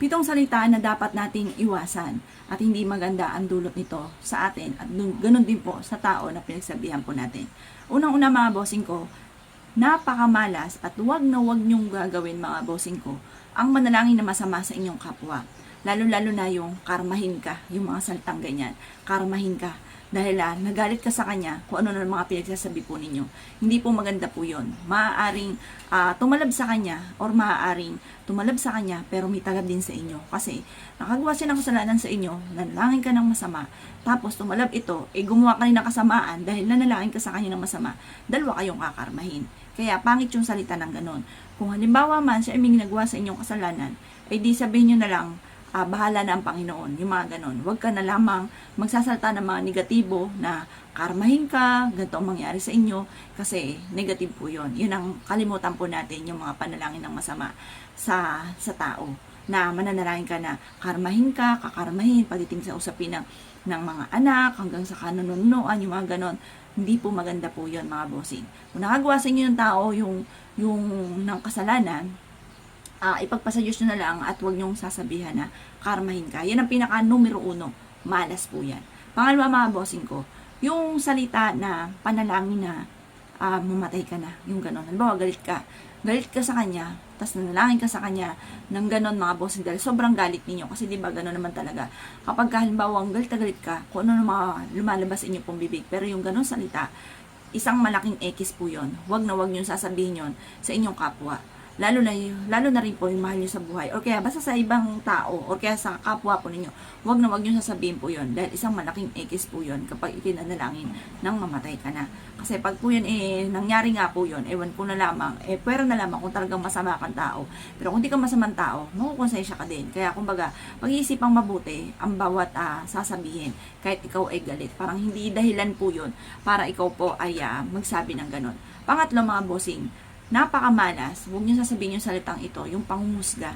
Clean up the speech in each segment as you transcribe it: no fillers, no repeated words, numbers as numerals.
Pitong salita na dapat nating iwasan at hindi maganda ang dulot nito sa atin at ganun din po sa tao na pinagsabihan po natin. Unang-una mga bossing ko, napakamalas at wag na wag niyong gagawin mga bossing ko ang manalangin na masama sa inyong kapwa. Lalo-lalo na yung karmahin ka, yung mga salitang ganyan, karmahin ka. Dahil nagalit ka sa kanya kung ano na mga pinagsasabi po ninyo. Hindi po maganda po yun. Maaaring tumalab sa kanya or maaaring tumalab sa kanya pero may talab din sa inyo. Kasi nakagawa siya ng kasalanan sa inyo, nanalangin ka ng masama, tapos tumalab ito, gumawa ka rin ng kasamaan dahil nanalangin ka sa kanya ng masama, dalawa kayong kakarmahin. Kaya pangit yung salita ng ganon. Kung halimbawa man siya ay may ginagawa sa inyong kasalanan, di sabihin nyo na lang, bahala na ang Panginoon, yung mga ganon. Huwag ka na lamang magsasalta ng mga negatibo na karmahin ka, ganito ang mangyari sa inyo, kasi negative po yun. Yun ang kalimutan po natin, yung mga panalangin ng masama sa tao. Na mananalangin ka na karmahin ka, kakarmahin, pagdating sa usapin ng mga anak, hanggang sa kanununuan, yung mga ganon. Hindi po maganda po yun mga bossing. Kung nakagawa sa inyo ng tao yung ng kasalanan, ipagpasa Diyos nyo na lang at huwag nyong sasabihan na karmahin ka. Yan ang pinaka numero 1. Malas po yan. Pangalawa mga bossing ko, yung salita na panalangin na mamatay ka na. Yung ganon. Halimbawa, galit ka. Galit ka sa kanya, tapos nanalangin ka sa kanya ng ganon mga bossing dahil sobrang galit ninyo. Kasi di ba ganon naman talaga. Kapag halimbawa, galit na galit ka, kung ano na mga lumalabas inyo pong bibig. Pero yung ganon salita, isang malaking X po yun. Huwag na huwag nyo sasabihin yun sa inyong kapwa. Lalo na rin po yung mahal nyo sa buhay or kaya basta sa ibang tao or kaya sa kapwa po ninyo, wag na wag nyo sasabihin po yun dahil isang malaking X po yun kapag ikinanalangin nang mamatay ka na. Kasi pag po yun nangyari nga po yun, ewan ko na lamang, pwera na lamang kung talagang masama kang tao. Pero kung di ka masamang tao, makukonsensya ka din. Kaya kumbaga, pag-iisipang mabuti ang bawat sasabihin kahit ikaw ay galit. Parang hindi dahilan po yun para ikaw po ay magsabi ng ganon. Pangatlo mga bossing, napakamalas, huwag niyo sasabihin yung salitang ito, yung panghusga.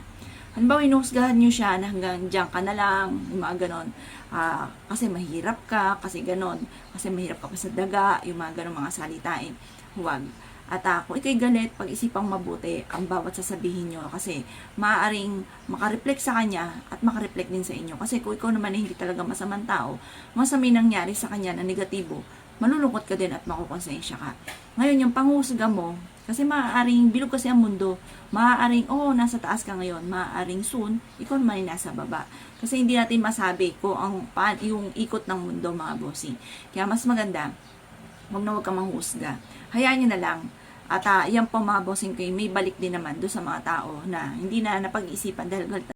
Halimbawa, inuhusgahan niyo siya na hanggang diyan ka na lang, yung mga ganon. Kasi mahirap ka, kasi ganon. Kasi mahirap ka pa sa daga, yung mga ganon mga salitain. Huwag. At kung ikay galit, pag-isipang mabuti ang bawat sasabihin nyo. Kasi maaaring makareflect sa kanya at makareflect din sa inyo. Kasi kung ikaw naman hindi talaga masamang tao, masamay nangyari sa kanya na negatibo, malulungkot ka din at makukonsensya ka. Ngayon, yung panghusga mo, kasi maaaring, bilog kasi ang mundo, maaaring, nasa taas ka ngayon, maaaring soon, ikaw naman ay nasa baba. Kasi hindi natin masabi kung yung ikot ng mundo mga bossing. Kaya mas maganda, huwag na huwag ka manghusga. Hayaan nyo na lang. At yan po mga bossing ko, may balik din naman doon sa mga tao na hindi na napag-iisipan dahil